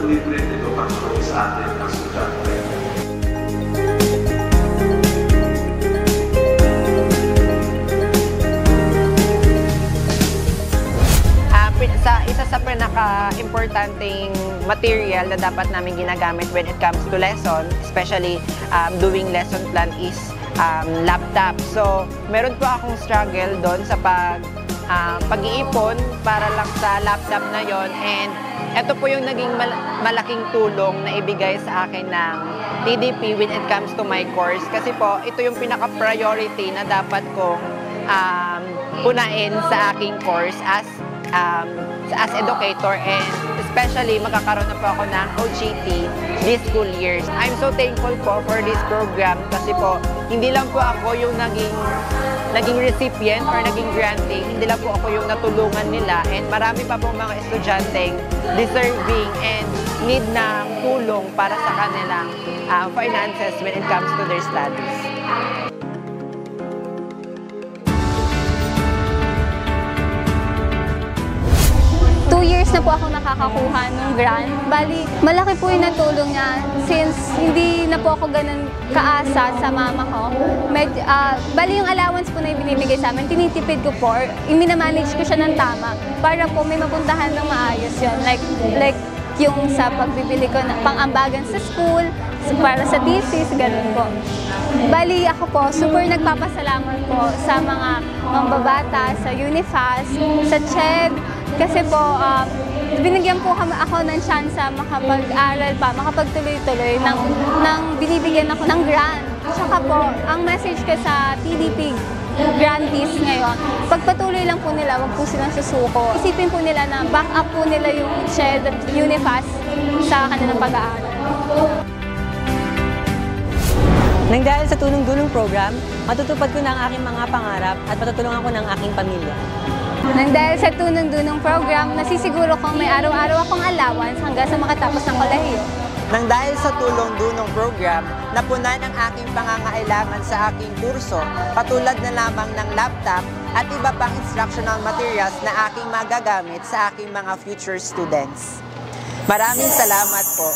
libre ito patuloy sa atin ang estudyante. Isa sa pinaka-importanting material na dapat namin ginagamit when it comes to lesson, especially doing lesson plan, is laptop. So, meron po akong struggle doon sa pag-iipon para lang sa laptop na yon, and ito po yung naging malaking tulong na ibigay sa akin ng TDP when it comes to my course. Kasi po, ito yung pinaka-priority na dapat kong punain sa aking course as educator, and especially magkakaroon na po ako ng OJT this school years. I'm so thankful po for this program kasi po hindi lang po ako yung naging recipient or naging grantee, hindi lang po ako yung natulungan nila, and marami pa po mga estudyanteng deserving and need ng tulong para sa kanilang finances when it comes to their studies. 2 years na po ako nakakakuha ng grant. Bali, malaki po yung natulong niya since hindi na po ako ganun kaasa sa mama ko. Bali, yung allowance po na binibigay sa amin, tinitipid ko po, i-manage ko siya ng tama para po may mapuntahan ng maayos yun. Like yung sa pagbibili ko ng pang-ambagan sa school, para sa thesis, ganun po. Bali, ako po, super nagpapasalamat po sa mga mambabata, sa UNIFAS, sa CHED, kasi po, binigyan po ako ng chance makapag-aral pa, makapagtuloy-tuloy nang binibigyan ako ng grant. Tsaka po, ang message ko sa TDP grantees ngayon, pagpatuloy lang po nila, wag po silang susuko. Isipin po nila na back up po nila yung CHED at UNIFAS sa kanilang pag-aaral. Nang dahil sa tulong-dulong program, matutupad ko na ang aking mga pangarap at matutulungan ko ng aking pamilya. Nang dahil sa tulong-dulong program, nasisiguro kong may araw-araw akong allowance hanggang sa makatapos ng kolehiyo. Nang dahil sa tulong-dulong program, napunan ang aking pangangailangan sa aking kurso, katulad na lamang ng laptop at iba pang instructional materials na aking magagamit sa aking mga future students. Maraming salamat po.